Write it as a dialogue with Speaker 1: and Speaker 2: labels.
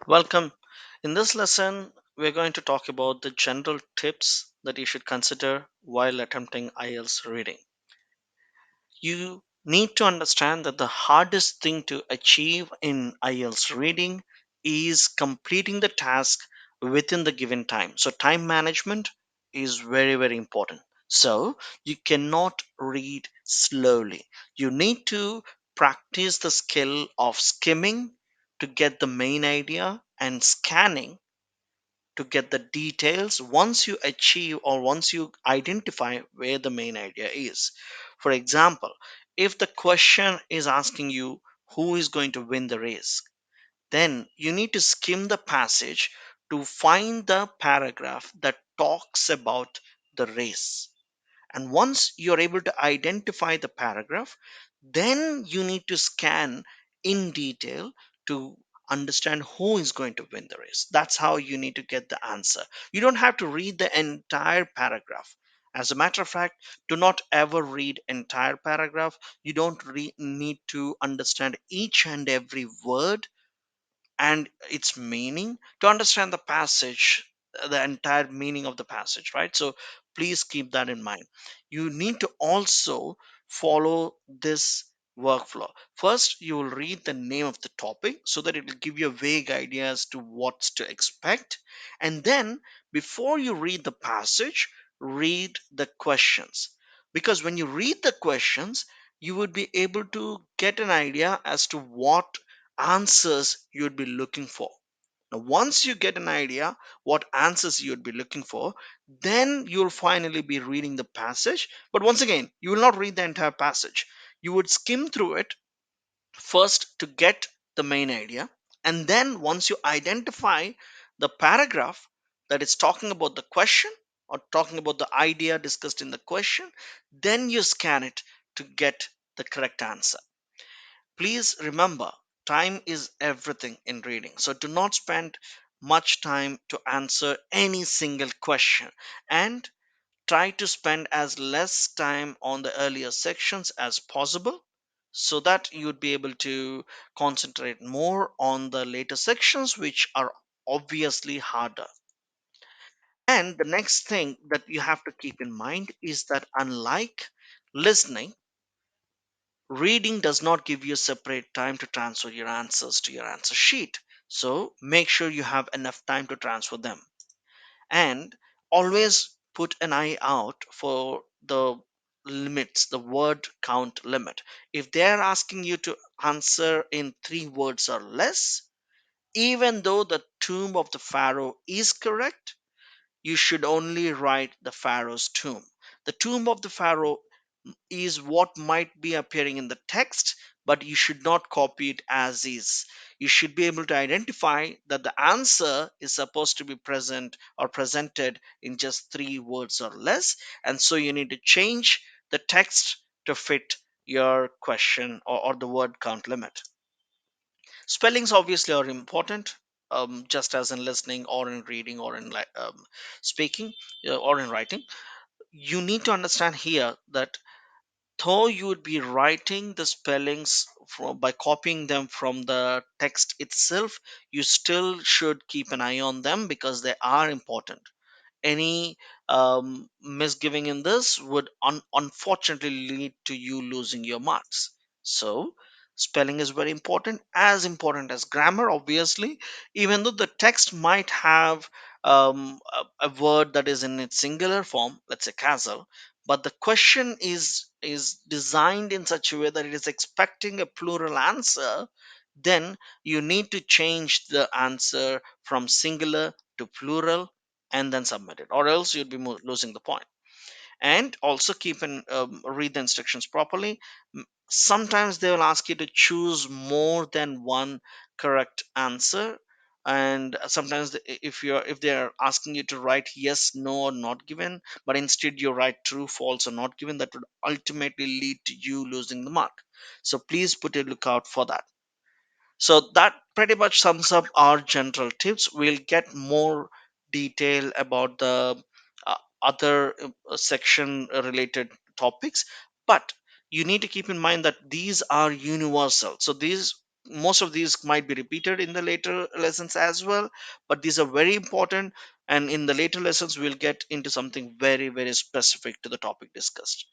Speaker 1: Welcome. In this lesson, we're going to talk about the general tips that you should consider while attempting IELTS reading. You need to understand that the hardest thing to achieve in IELTS reading is completing the task within the given time. So, time management is very, very important. So, you cannot read slowly. You need to practice the skill of skimming to get the main idea and scanning to get the details once you achieve or once you identify where the main idea is. For example, if the question is asking you who is going to win the race, then you need to skim the passage to find the paragraph that talks about the race. And once you're able to identify the paragraph, then you need to scan in detail to understand who is going to win the race. That's how you need to get the answer. You don't have to read the entire paragraph. As a matter of fact, do not ever read entire paragraph. You don't need to understand each and every word and its meaning to understand the passage, the entire meaning of the passage, right? So please keep that in mind. You need to also follow this workflow. First, you will read the name of the topic so that it will give you a vague idea as to what to expect. And then, before you read the passage, read the questions. Because when you read the questions, you would be able to get an idea as to what answers you'd be looking for. Now, once you get an idea what answers you'd be looking for, then you'll finally be reading the passage. But once again, you will not read the entire passage. You would skim through it first to get the main idea. And then once you identify the paragraph that is talking about the question or talking about the idea discussed in the question, then you scan it to get the correct answer. Please remember, time is everything in reading. So do not spend much time to answer any single question and try to spend as less time on the earlier sections as possible so that you would be able to concentrate more on the later sections, which are obviously harder. And the next thing that you have to keep in mind is that unlike listening, reading does not give you separate time to transfer your answers to your answer sheet. So make sure you have enough time to transfer them. And always put an eye out for the limits, the word count limit. If they're asking you to answer in 3 words or less, even though the tomb of the pharaoh is correct, you should only write the pharaoh's tomb. The tomb of the pharaoh is what might be appearing in the text, but you should not copy it as is. You should be able to identify that the answer is supposed to be present or presented in just 3 words or less, and so you need to change the text to fit your question or the word count limit. Spellings obviously are important, just as in listening or in reading or in speaking or in writing. You need to understand here that though you would be writing the spellings by copying them from the text itself, you still should keep an eye on them because they are important. Any misgiving in this would unfortunately lead to you losing your marks. So spelling is very important as grammar, obviously. Even though the text might have a word that is in its singular form, let's say castle, but the question is designed in such a way that it is expecting a plural answer, then you need to change the answer from singular to plural and then submit it, or else you'd be losing the point. And also keep in read the instructions properly. Sometimes they will ask you to choose more than one correct answer, and sometimes if they're asking you to write yes, no, or not given, but instead you write true, false, or not given, that would ultimately lead to you losing the mark. So please put a lookout for that. So that pretty much sums up our general tips. We'll get more detail about the other section related topics, but you need to keep in mind that these are universal. So these most of these might be repeated in the later lessons as well, but these are very important, and in the later lessons we'll get into something very, very specific to the topic discussed.